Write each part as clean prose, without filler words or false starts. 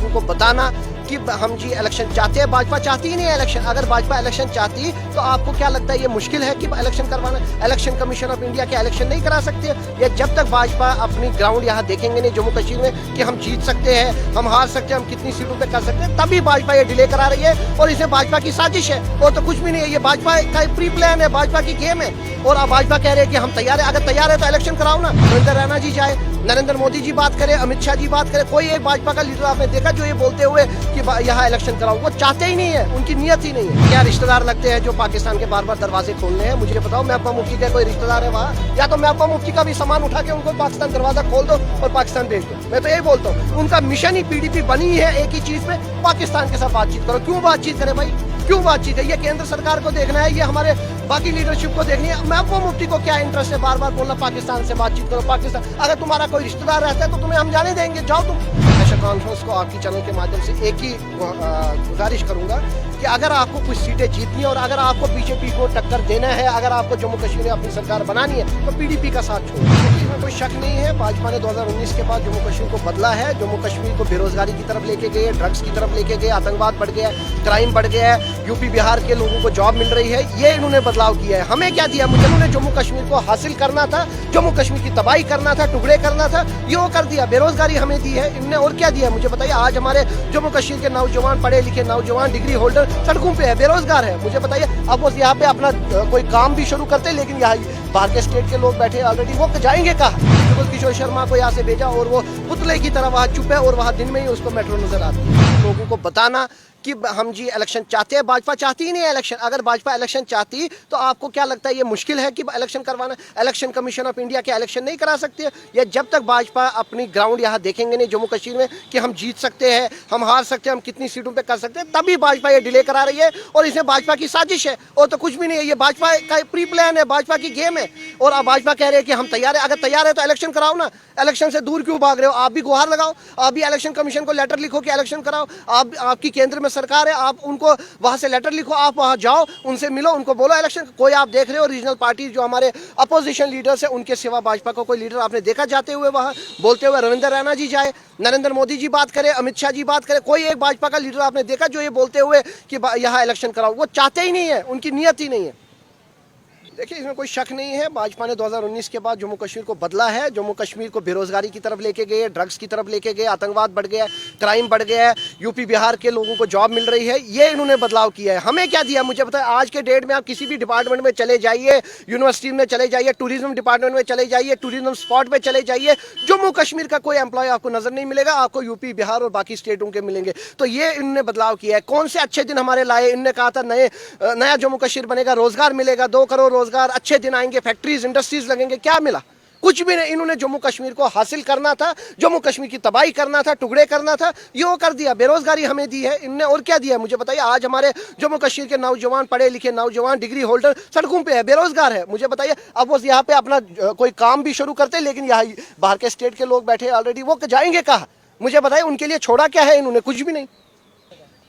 लोगों को बताना कि हम जी इलेक्शन चाहते हैं। भाजपा चाहती ही नहीं है इलेक्शन। अगर भाजपा इलेक्शन चाहती तो आपको क्या लगता है ये मुश्किल है कि इलेक्शन करवाना? इलेक्शन कमीशन ऑफ इंडिया क्या इलेक्शन नहीं करा सकते? या जब तक भाजपा अपनी ग्राउंड यहाँ देखेंगे नहीं जम्मू कश्मीर में कि हम जीत सकते हैं, हम हार सकते हैं, हम कितनी सीटों पे कर सकते हैं, तभी भाजपा ये डिले करा रही है। और इसे भाजपा की साजिश है और तो कुछ भी नहीं है। ये भाजपा का प्री प्लान है, भाजपा की गेम है। और अब भाजपा कह रहे हैं कि हम तैयार है। अगर तैयार है तो इलेक्शन कराओ ना। सुरेंद्र रैना जी जाए, नरेंद्र मोदी जी बात करें, अमित शाह जी बात करें, कोई एक भाजपा का लीडर आपने देखा जो ये बोलते हुए कि यहाँ इलेक्शन कराओ? वो चाहते ही नहीं है, उनकी नियत ही नहीं है। क्या रिश्तेदार लगते हैं जो पाकिस्तान के बार बार दरवाजे खोलने हैं? मुझे बताओ, महबूबा मुफ्ती का कोई रिश्तेदार है वहाँ? या तो महबूबा मुफ्ती का भी सामान उठा के उनको पाकिस्तान दरवाजा खोल दो और पाकिस्तान भेज दो। मैं तो यही बोलता हूँ, उनका मिशन ही पीडीपी बनी है एक ही चीज पे, पाकिस्तान के साथ बातचीत करो। क्यों बातचीत करे भाई? क्यों बातचीत है? ये केंद्र सरकार को देखना है, ये हमारे बाकी लीडरशिप को देखनी है। महबूबा मुफ्ती को क्या इंटरेस्ट है बार बार बोलना पाकिस्तान से बातचीत करो, पाकिस्तान? अगर तुम्हारा कोई रिश्तेदार रहता है तो तुम्हें हम जाने देंगे, जाओ तुम। नेशनल कॉन्फ्रेंस को आपकी चैनल के माध्यम से एक ही गुजारिश करूंगा कि अगर आपको कुछ सीटें जीतनी है और अगर आपको बीजेपी को टक्कर देना है, अगर आपको जम्मू कश्मीर में अपनी सरकार बनानी है तो पीडीपी का साथ छोड़ो। इसमें कोई शक नहीं है, भाजपा ने 2019 के बाद जम्मू कश्मीर को बदला है। जम्मू कश्मीर को बेरोजगारी की तरफ लेके गए, ड्रग्स की तरफ लेके गए, आतंकवाद बढ़ गया है, क्राइम बढ़ गया है, यूपी बिहार के लोगों को जॉब मिल रही है। ये इन्होंने बदलाव किया है। हमें क्या दिया? उन्होंने जम्मू कश्मीर को हासिल करना था, जम्मू कश्मीर की तबाही करना था, टुकड़े करना था, ये वो कर दिया। बेरोजगारी हमें दी है इनने, और क्या दिया मुझे बताइए? आज हमारे जम्मू कश्मीर के नौजवान, पढ़े लिखे नौजवान, डिग्री होल्डर सड़कों पे है, बेरोजगार है। मुझे बताइए, अब वो यहाँ पे अपना कोई काम भी शुरू करते, लेकिन यहाँ बाहर के स्टेट के लोग बैठे ऑलरेडी, वो जाएंगे कहाँ? जुगल किशोर शर्मा को यहाँ से भेजा और वो पुतले की तरह वहाँ चुप है और वहाँ दिन में ही उसको मेट्रो नजर आती है। लोगों को बताना कि हम जी इलेक्शन चाहते हैं। भाजपा चाहती ही नहीं है इलेक्शन। अगर भाजपा इलेक्शन चाहती तो आपको क्या लगता है ये मुश्किल है कि इलेक्शन करवाना? इलेक्शन कमीशन ऑफ इंडिया क्या इलेक्शन नहीं करा सकते? या जब तक भाजपा अपनी ग्राउंड यहाँ देखेंगे नहीं जम्मू कश्मीर में कि हम जीत सकते हैं, हम हार सकते हैं, हम कितनी सीटों पे कर सकते हैं, तभी भाजपा ये डिले करा रही है। और इसे भाजपा की साजिश है और तो कुछ भी नहीं है। ये भाजपा का प्री प्लान है, भाजपा की गेम है। और अब भाजपा कह रहे हैं कि हम तैयार है। अगर तैयार है तो इलेक्शन कराओ ना। इलेक्शन से दूर क्यों भाग रहे हो? आप भी गुहार लगाओ, आप भी इलेक्शन कमीशन को लेटर लिखो कि इलेक्शन कराओ। आपकी केंद्र में सरकार है, आप उनको वहां से लेटर लिखो, आप वहां जाओ, उनसे मिलो, उनको बोलो इलेक्शन। कोई आप देख रहे हो रीजनल पार्टी जो हमारे अपोजिशन लीडर्स है उनके सिवा भाजपा को कोई लीडर आपने देखा जाते हुए वहां बोलते हुए? रविंद्र रैना जी जाए, नरेंद्र मोदी जी बात करें, अमित शाह जी बात करें, कोई एक भाजपा का लीडर आपने देखा जो ये बोलते हुए कि यहाँ इलेक्शन कराओ? वो चाहते ही नहीं है, उनकी नियत ही नहीं है। देखिए, इसमें कोई शक नहीं है, भाजपा ने 2019 के बाद जम्मू कश्मीर को बदला है। जम्मू कश्मीर को बेरोजगारी की तरफ लेके गए, ड्रग्स की तरफ लेके गए, आतंकवाद बढ़ गया है, क्राइम बढ़ गया है, यूपी बिहार के लोगों को जॉब मिल रही है। ये इन्होंने बदलाव किया है। हमें क्या दिया मुझे बताया? आज के डेट में आप किसी भी डिपार्टमेंट में चले जाइए, यूनिवर्सिटी में चले जाइए, टूरिज्म डिपार्टमेंट में चले जाइए, टूरिज्म स्पॉट पे चले जाइए, जम्मू कश्मीर का कोई एम्प्लॉय आपको नजर नहीं मिलेगा। आपको यूपी बिहार और बाकी स्टेटों के मिलेंगे। तो ये इन्होंने बदलाव किया है। कौन से अच्छे दिन हमारे लाए? इनने कहा था नया जम्मू कश्मीर बनेगा, रोजगार मिलेगा, 2 करोड़ रोजगार, अच्छे दिन आएंगे, फैक्ट्रीज इंडस्ट्रीज लगेंगे। क्या मिला? कुछ भी नहीं। इन्होंने जम्मू कश्मीर को हासिल करना था, जम्मू कश्मीर की तबाही करना था, टुकड़े करना था, ये वो कर दिया। बेरोजगारी हमें दी है इनने, और क्या दिया मुझे बताइए? आज हमारे जम्मू कश्मीर के नौजवान, पढ़े लिखे नौजवान, डिग्री होल्डर सड़कों पे है, बेरोजगार है। मुझे बताइए, अब वो यहाँ पे अपना कोई काम भी शुरू करते, लेकिन यहाँ बाहर के स्टेट के लोग बैठे ऑलरेडी, वो जाएंगे कहाँ? मुझे बताइए, उनके लिए छोड़ा क्या है इन्होंने? कुछ भी नहीं।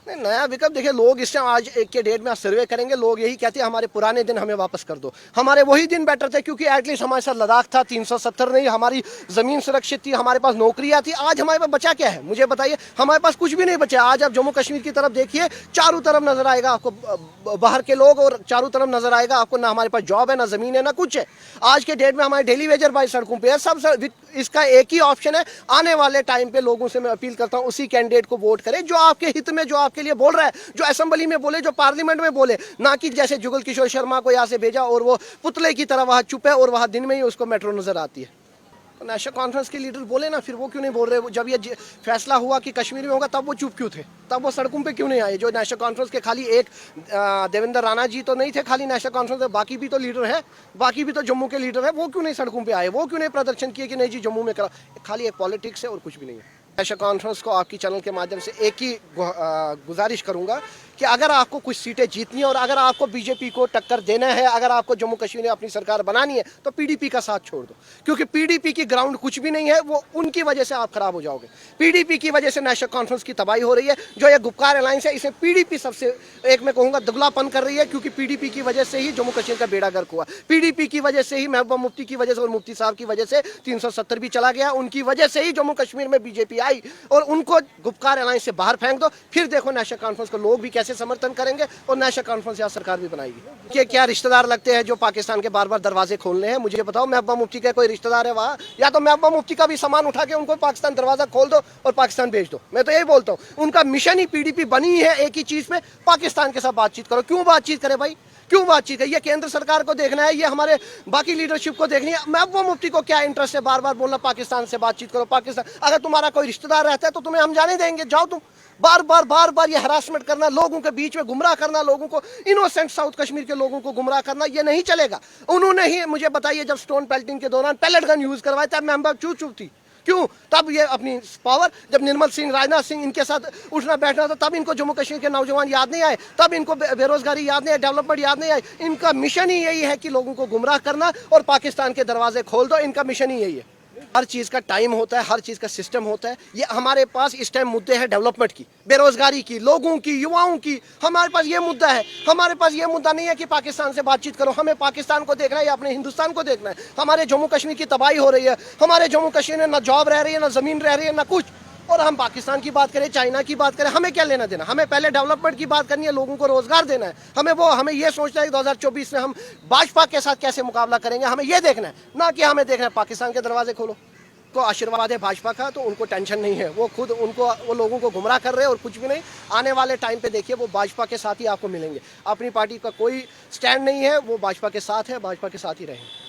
नया विकल्प देखिए, लोग इस टाइम आज एक के डेट में आप सर्वे करेंगे, लोग यही कहते हैं हमारे पुराने दिन हमें वापस कर दो। हमारे वही दिन बेटर थे, क्योंकि एटलीस्ट हमारे साथ लद्दाख था, 370 नहीं, हमारी जमीन सुरक्षित थी, हमारे पास नौकरियां थी। आज हमारे पास बचा क्या है मुझे बताइए? हमारे पास कुछ भी नहीं बचा। आज आप जम्मू कश्मीर की तरफ देखिए, चारों तरफ नजर आएगा आपको बाहर के लोग, और चारों तरफ नजर आएगा आपको ना हमारे पास जॉब है, ना जमीन है, ना कुछ है। आज के डेट में हमारे डेली वेजर भाई सड़कों पे है सब। इसका एक ही ऑप्शन है, आने वाले टाइम पे लोगों से मैं अपील करता हूँ उसी कैंडिडेट को वोट करें जो आपके हित में, जो आपके लिए बोल रहा है, जो असेंबली में बोले, जो पार्लियामेंट में बोले, ना कि जैसे जुगल किशोर शर्मा को यहाँ से भेजा और वो पुतले की तरह वहां चुप है और वहां दिन में ही उसको मेट्रो नजर आती है। तो नेशनल कॉन्फ्रेंस के लीडर बोले ना, फिर वो क्यों नहीं बोल रहे? जब ये फैसला हुआ कि कश्मीर में होगा तब वो चुप क्यों थे? तब वो सड़कों पे क्यों नहीं आए? जो नेशनल कॉन्फ्रेंस के खाली एक देवेंद्र राणा जी तो नहीं थे खाली नेशनल कॉन्फ्रेंस में, बाकी भी तो लीडर है, बाकी भी तो जम्मू के लीडर है। वो क्यों नहीं सड़कों पे आए? वो क्यों नहीं प्रदर्शन किए कि नहीं जी जम्मू में करा? खाली एक पॉलिटिक्स है और कुछ भी नहीं है। नेशनल कॉन्फ्रेंस को आपकी चैनल के माध्यम से एक ही गुजारिश करूंगा कि अगर आपको कुछ सीटें जीतनी है और अगर आपको बीजेपी को टक्कर देना है, अगर आपको जम्मू कश्मीर में अपनी सरकार बनानी है तो पीडीपी का साथ छोड़ दो। क्योंकि पीडीपी की ग्राउंड कुछ भी नहीं है, वो उनकी वजह से आप खराब हो जाओगे। पीडीपी की वजह से नेशनल कॉन्फ्रेंस की तबाही हो रही है। जो ये गुपकार अलायंस है, इसे पीडीपी सबसे एक मैं कहूँगा दुगलापन कर रही है, क्योंकि पीडीपी की वजह से ही जम्मू कश्मीर का बेड़ा गर्क हुआ। पीडीपी की वजह से ही, महबूबा मुफ्ती की वजह से और मुफ्ती साहब की वजह से 370 भी चला गया। उनकी वजह से ही जम्मू कश्मीर में बीजेपी आई और उनको गुपकार अलायंस से बाहर फेंक दो, फिर देखो नेशनल कॉन्फ्रेंस को लोग भी कैसे समर्थन करेंगे और नेशनल कॉन्फ्रेंस या सरकार भी बनाएगी। कि क्या रिश्तेदार लगते हैं जो पाकिस्तान के बार बार दरवाजे खोलने हैं? मुझे बताओ, महबूबा मुफ्ती का कोई रिश्तेदार है वहाँ? या तो महबूबा मुफ्ती का भी सामान उठा के उनको पाकिस्तान दरवाजा खोल दो और पाकिस्तान भेज दो। मैं तो यही बोलता हूँ, उनका मिशन ही पीडीपी बनी है एक ही चीज में, पाकिस्तान के साथ बातचीत करो। क्यों बातचीत करे भाई, क्यों बातचीत है? ये केंद्र सरकार को देखना है, ये हमारे बाकी लीडरशिप को देखनी है। महबूबा मुफ्ती को क्या इंटरेस्ट है बार बार बोलना पाकिस्तान से बातचीत करो, पाकिस्तान? अगर तुम्हारा कोई रिश्तेदार रहता है तो तुम्हें हम जाने देंगे, जाओ तुम। बार बार ये हरासमेंट करना, लोगों के बीच में गुमराह करना, लोगों को, इनोसेंट साउथ कश्मीर के लोगों को गुमराह करना, ये नहीं चलेगा। उन्होंने ही मुझे बताइए, जब स्टोन पेल्टिंग के दौरान पैलेट गन यूज करवाया था, महबूबा चुप थी। क्यों? तब ये अपनी पावर, जब निर्मल सिंह, राजनाथ सिंह इनके साथ उठना बैठना था, तब इनको जम्मू कश्मीर के नौजवान याद नहीं आए, तब इनको बेरोजगारी याद नहीं आई, डेवलपमेंट याद नहीं आई। इनका मिशन ही यही है कि लोगों को गुमराह करना और पाकिस्तान के दरवाजे खोल दो। इनका मिशन ही यही है। हर चीज का टाइम होता है, हर चीज का सिस्टम होता है। ये हमारे पास इस टाइम मुद्दे हैं डेवलपमेंट की, बेरोजगारी की, लोगों की, युवाओं की। हमारे पास ये मुद्दा है। हमारे पास ये मुद्दा नहीं है कि पाकिस्तान से बातचीत करो। हमें पाकिस्तान को देखना है या अपने हिंदुस्तान को देखना है। हमारे जम्मू कश्मीर की तबाही हो रही है, हमारे जम्मू कश्मीर में ना जॉब रह रही है, ना जमीन रह रही है, ना कुछ। और हम पाकिस्तान की बात करें, चाइना की बात करें, हमें क्या लेना देना? हमें पहले डेवलपमेंट की बात करनी है, लोगों को रोजगार देना है। हमें ये सोचना है कि 2024 में हम भाजपा के साथ कैसे मुकाबला करेंगे, हमें ये देखना है, ना कि हमें देखना है पाकिस्तान के दरवाजे खोलो। को आशीर्वाद है भाजपा का, तो उनको टेंशन नहीं है। वो खुद वो लोगों को गुमराह कर रहे हैं और कुछ भी नहीं। आने वाले टाइम पे देखिए, वो भाजपा के साथ ही आपको मिलेंगे। अपनी पार्टी का कोई स्टैंड नहीं है, वो भाजपा के साथ है, भाजपा के साथ ही रहेंगे।